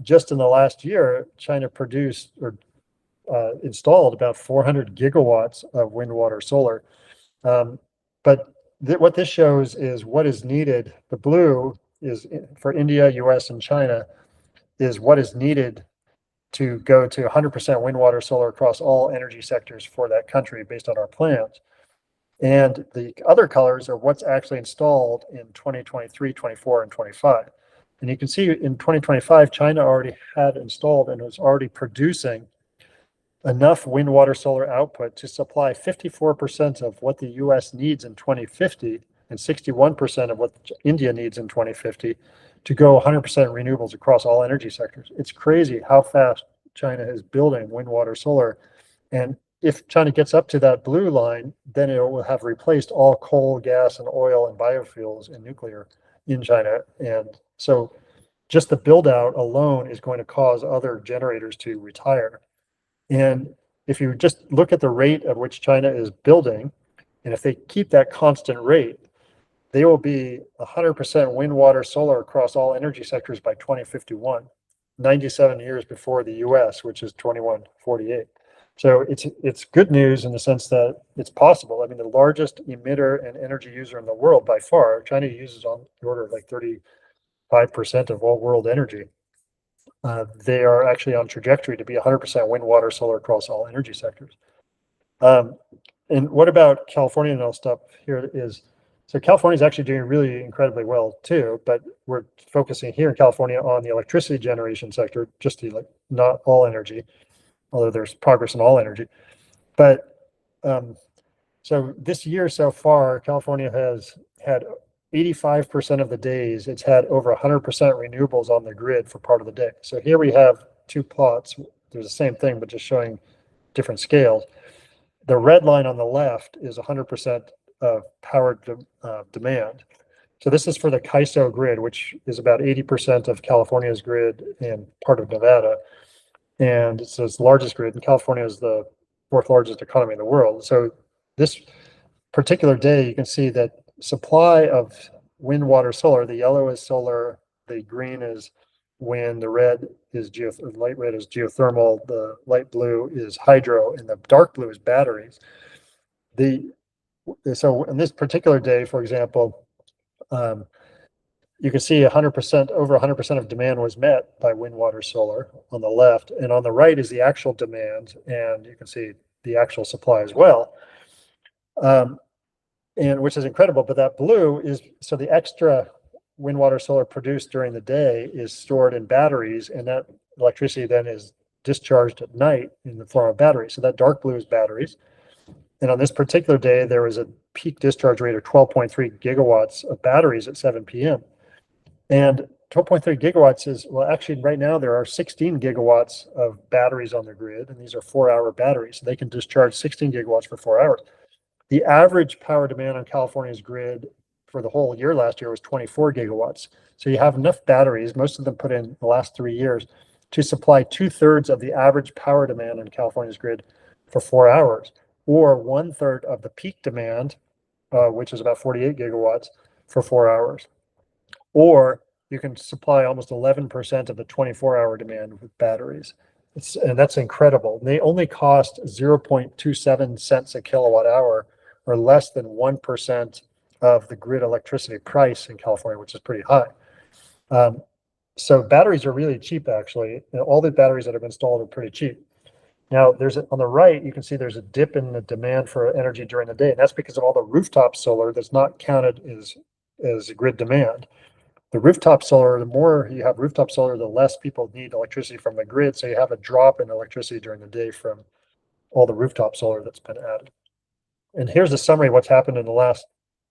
Just in the last year, China produced or installed about 400 gigawatts of wind, water, solar. But what this shows is what is needed. The blue is for India, US, and China is what is needed to go to 100% wind, water, solar across all energy sectors for that country based on our plans. And the other colors are what's actually installed in 2023, 24, and 25. And you can see in 2025, China already had installed and was already producing enough wind, water, solar output to supply 54% of what the US needs in 2050 and 61% of what India needs in 2050 to go 100% renewables across all energy sectors. It's crazy how fast China is building wind, water, solar. And if China gets up to that blue line, then it will have replaced all coal, gas, and oil and biofuels and nuclear in China. And so just the build out alone is going to cause other generators to retire. And if you just look at the rate at which China is building, and if they keep that constant rate, they will be 100% wind, water, solar across all energy sectors by 2051, 97 years before the US, which is 2148. So it's good news in the sense that it's possible. I mean, the largest emitter and energy user in the world by far, China uses on the order of like 35% of all world energy. They are actually on trajectory to be 100% wind, water, solar across all energy sectors. And what about California? And I'll stop here. So California is actually doing really incredibly well too, but we're focusing here in California on the electricity generation sector, just the, not all energy, although there's progress in all energy. But so this year so far, California has had 85% of the days, it's had over 100% renewables on the grid for part of the day. So here we have two plots. They're the same thing, but just showing different scales. The red line on the left is 100% of power demand. So this is for the CAISO grid, which is about 80% of California's grid and part of Nevada. And it's the largest grid, and California is the fourth largest economy in the world. So this particular day, you can see that supply of wind, water, solar, the yellow is solar, the green is wind, the red is light red is geothermal, the light blue is hydro, and the dark blue is batteries. So in this particular day, for example, you can see 100%, over 100% of demand was met by wind, water, solar on the left, and on the right is the actual demand, and you can see the actual supply as well. And which is incredible, but that blue is, so the extra wind, water, solar produced during the day is stored in batteries, and that electricity then is discharged at night in the form of batteries. So that dark blue is batteries. And on this particular day, there was a peak discharge rate of 12.3 gigawatts of batteries at 7 p.m. And 12.3 gigawatts is, well, actually right now there are 16 gigawatts of batteries on the grid, and these are 4-hour batteries. So they can discharge 16 gigawatts for 4 hours. The average power demand on California's grid for the whole year last year was 24 gigawatts. So you have enough batteries, most of them put in the last 3 years, to supply 2/3 of the average power demand on California's grid for 4 hours, or 1/3 of the peak demand, which is about 48 gigawatts for 4 hours. Or you can supply almost 11% of the 24-hour demand with batteries. And that's incredible. They only cost 0.27 cents a kilowatt hour, or less than 1% of the grid electricity price in California, which is pretty high. So batteries are really cheap, actually. All the batteries that have been installed are pretty cheap. Now, on the right, you can see there's a dip in the demand for energy during the day, and that's because of all the rooftop solar that's not counted as grid demand. The rooftop solar, the more you have rooftop solar, the less people need electricity from the grid. So you have a drop in electricity during the day from all the rooftop solar that's been added. And here's a summary of what's happened in the last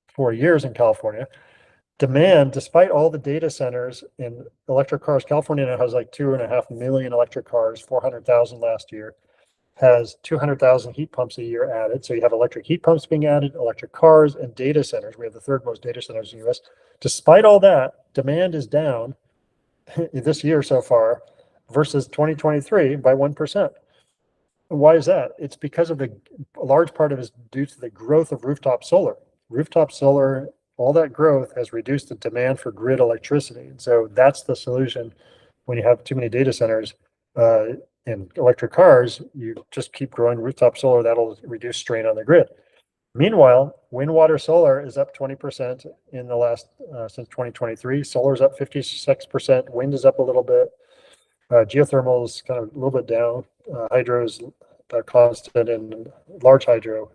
4 years in California. Demand, despite all the data centers in electric cars, California now has like 2.5 million electric cars, 400,000 last year, has 200,000 heat pumps a year added. So you have electric heat pumps being added, electric cars, and data centers. We have the third most data centers in the US. Despite all that, demand is down this year so far versus 2023 by 1%. And why is that? It's because of a large part of it is due to the growth of rooftop solar. Rooftop solar, all that growth has reduced the demand for grid electricity. And so that's the solution when you have too many data centers and electric cars. You just keep growing rooftop solar, that'll reduce strain on the grid. Meanwhile, wind, water, solar is up 20% in the last, since 2023. Solar is up 56%, wind is up a little bit. Geothermal is kind of a little bit down. Hydro is constant, and large hydro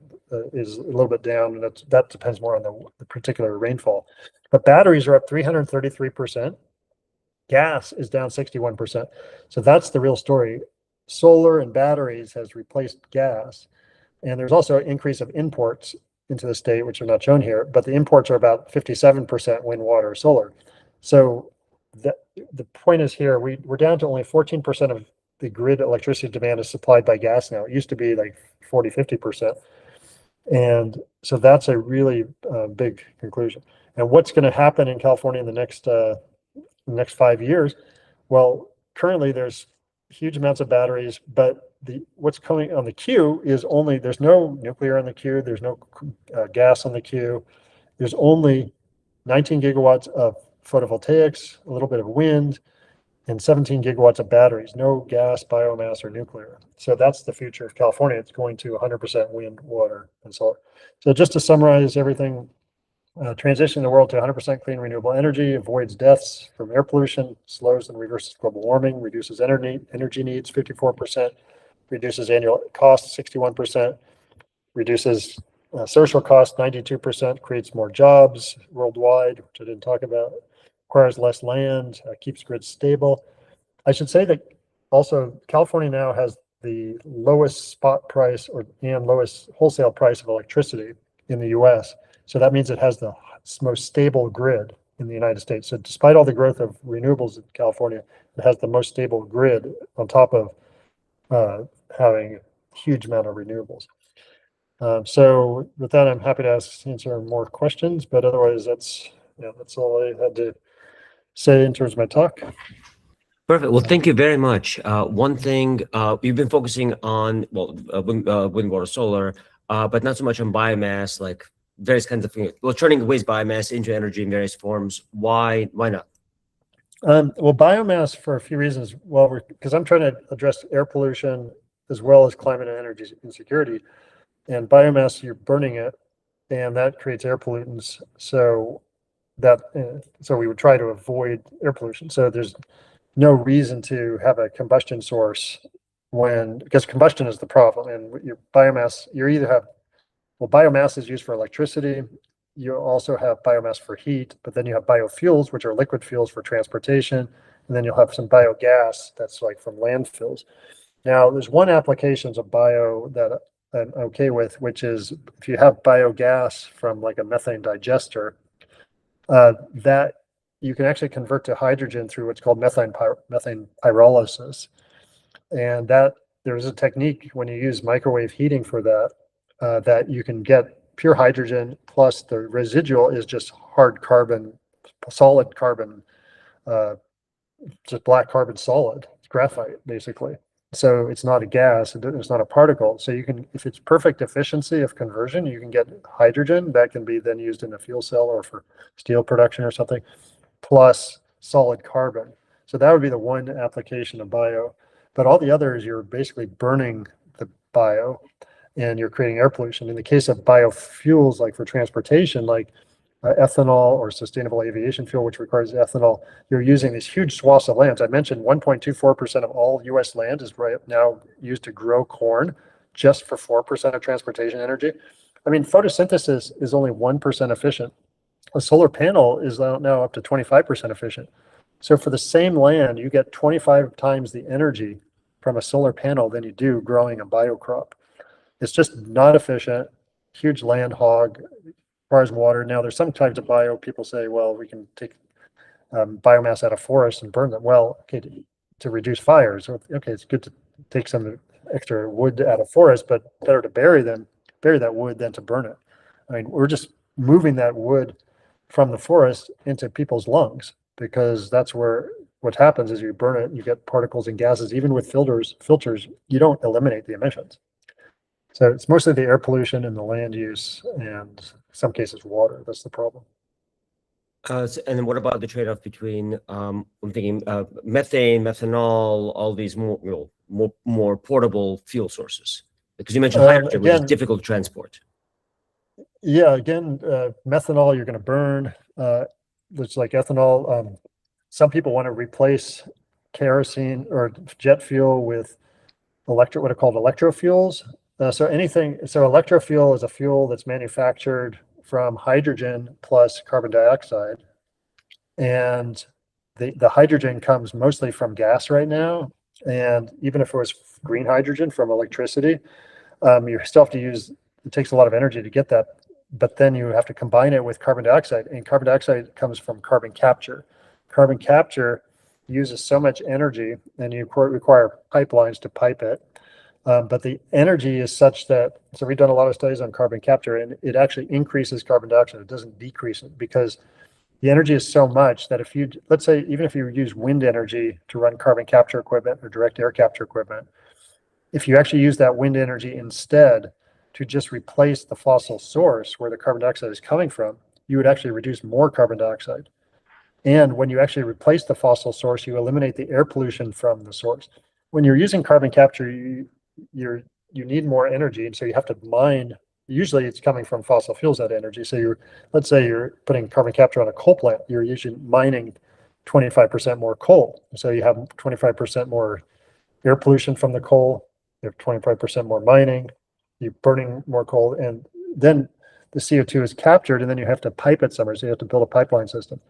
is a little bit down, and that depends more on the particular rainfall. But batteries are up 333%. Gas is down 61%. So that's the real story. Solar and batteries has replaced gas. And there's also an increase of imports into the state, which are not shown here, but the imports are about 57% wind, water, solar. So the point is here, we're down to only 14% of the grid electricity demand is supplied by gas now. It used to be like 40, 50%. And so that's a really big conclusion. And what's going to happen in California in the next 5 years? Well, currently there's huge amounts of batteries, but what's coming on the queue is only, there's no nuclear on the queue, there's no gas on the queue. There's only 19 gigawatts of photovoltaics, a little bit of wind, and 17 gigawatts of batteries, no gas, biomass, or nuclear. So that's the future of California. It's going to 100% wind, water, and solar. So just to summarize everything, transitioning the world to 100% clean renewable energy avoids deaths from air pollution, slows and reverses global warming, reduces energy needs 54%, reduces annual costs 61%, reduces social costs 92%, creates more jobs worldwide, which I didn't talk about, requires less land, keeps grids stable. I should say that also California now has the lowest spot price and lowest wholesale price of electricity in the US. So that means it has the most stable grid in the United States. So despite all the growth of renewables in California, it has the most stable grid on top of having a huge amount of renewables. So with that, I'm happy to answer more questions, but otherwise that's all I had to say in terms of my talk. Perfect. Well, thank you very much. One thing, you've been focusing on, wind, water, solar, but not so much on biomass, like various kinds of things. Well, turning waste biomass into energy in various forms. Why not? Well, biomass for a few reasons. Well, because I'm trying to address air pollution as well as climate and energy insecurity. And biomass, you're burning it, and that creates air pollutants. So we would try to avoid air pollution. So there's no reason to have a combustion source because combustion is the problem. And your biomass, biomass is used for electricity. You also have biomass for heat, but then you have biofuels, which are liquid fuels for transportation. And then you'll have some biogas that's like from landfills. Now, there's one application of bio that I'm okay with, which is if you have biogas from like a methane digester, that you can actually convert to hydrogen through what's called methane pyrolysis. And that there's a technique when you use microwave heating for that, that you can get pure hydrogen plus the residual is just hard carbon, solid carbon, just black carbon solid, it's graphite basically. So it's not a gas, it's not a particle. So you can, if it's perfect efficiency of conversion, you can get hydrogen that can be then used in a fuel cell or for steel production or something, plus solid carbon. So that would be the one application of bio. But all the others, you're basically burning the bio and you're creating air pollution. In the case of biofuels, like for transportation, like ethanol or sustainable aviation fuel, which requires ethanol, you're using these huge swaths of land. I mentioned 1.24% of all US land is right now used to grow corn, just for 4% of transportation energy. I mean, photosynthesis is only 1% efficient. A solar panel is now up to 25% efficient. So for the same land, you get 25 times the energy from a solar panel than you do growing a bio crop. It's just not efficient, huge land hog, requires water. Now, there's some types of bio, people say, well, we can take biomass out of forests and burn them. Well, okay, to reduce fires. Okay, it's good to take some extra wood out of forest, but better to bury that wood than to burn it. I mean, we're just moving that wood from the forest into people's lungs, because that's where what happens is you burn it, you get particles and gases. Even with filters, you don't eliminate the emissions. So it's mostly the air pollution and the land use, and in some cases water. That's the problem. And then what about the trade-off between I'm thinking methane, methanol, all these more portable fuel sources? Because you mentioned hydrogen, which is difficult to transport. Yeah, again, methanol you're going to burn. It's like ethanol. Some people want to replace kerosene or jet fuel with what are called electrofuels. So electrofuel is a fuel that's manufactured from hydrogen plus carbon dioxide. And the hydrogen comes mostly from gas right now. And even if it was green hydrogen from electricity, you still have to it takes a lot of energy to get that. But then you have to combine it with carbon dioxide, and carbon dioxide comes from carbon capture. carbon capture uses so much energy, and you require pipelines to pipe it. But the energy is such that, so we've done a lot of studies on carbon capture, and it actually increases carbon dioxide. It doesn't decrease it, because the energy is so much that if you, let's say, even if you use wind energy to run carbon capture equipment or direct air capture equipment, if you actually use that wind energy instead to just replace the fossil source where the carbon dioxide is coming from, you would actually reduce more carbon dioxide. And when you actually replace the fossil source, you eliminate the air pollution from the source. When you're using carbon capture, you need more energy, and so you have to mine. Usually it's coming from fossil fuels, that energy. So let's say you're putting carbon capture on a coal plant, you're usually mining 25% more coal. So you have 25% more air pollution from the coal, you have 25% more mining, you're burning more coal, and then the CO2 is captured, and then you have to pipe it somewhere. So you have to build a pipeline system.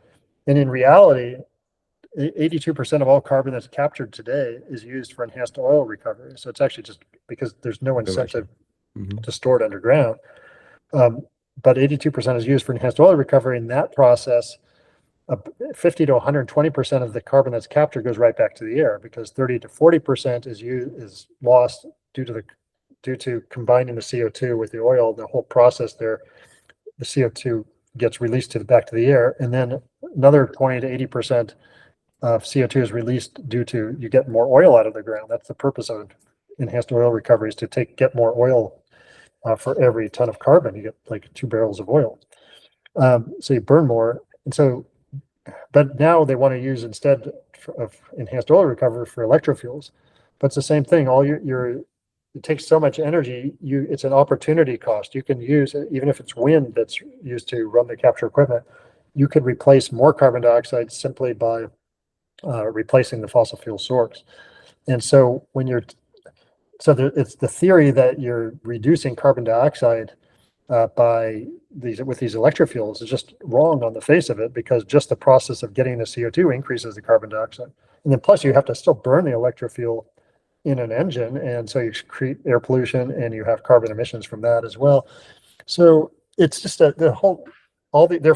And in reality, 82% of all carbon that's captured today is used for enhanced oil recovery. So it's actually just because there's no incentive to store it underground. But 82% is used for enhanced oil recovery. In that process, 50 to 120% of the carbon that's captured goes right back to the air, because 30 to 40% is lost due to combining the CO2 with the oil. The whole process there, the CO2 gets released back to the air, and then another 20 to 80% of CO2 is released due to you get more oil out of the ground. That's the purpose of enhanced oil recovery, is to get more oil for every ton of carbon. You get like 2 barrels of oil. So you burn more. And so, but now they want to use, instead of enhanced oil recovery, for electrofuels. But it's the same thing. It takes so much energy. It's an opportunity cost. You can use, even if it's wind that's used to run the capture equipment, you could replace more carbon dioxide simply by replacing the fossil fuel source. And so it's the theory that you're reducing carbon dioxide with these electrofuels is just wrong on the face of it, because just the process of getting the CO2 increases the carbon dioxide. And then plus you have to still burn the electrofuel in an engine, and so you create air pollution and you have carbon emissions from that as well. So it's just there are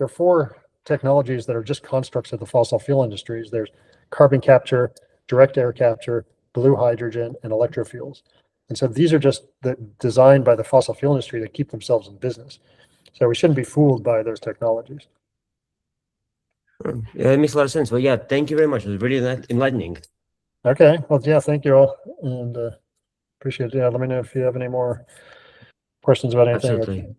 four technologies that are just constructs of the fossil fuel industries. There's carbon capture, direct air capture, blue hydrogen, and electrofuels. And so these are just designed by the fossil fuel industry to keep themselves in business. So we shouldn't be fooled by those technologies. Yeah, it makes a lot of sense. Well, yeah, thank you very much. It was really enlightening. Okay. Well, yeah, thank you all, and appreciate it. Yeah, let me know if you have any more questions about anything. Absolutely.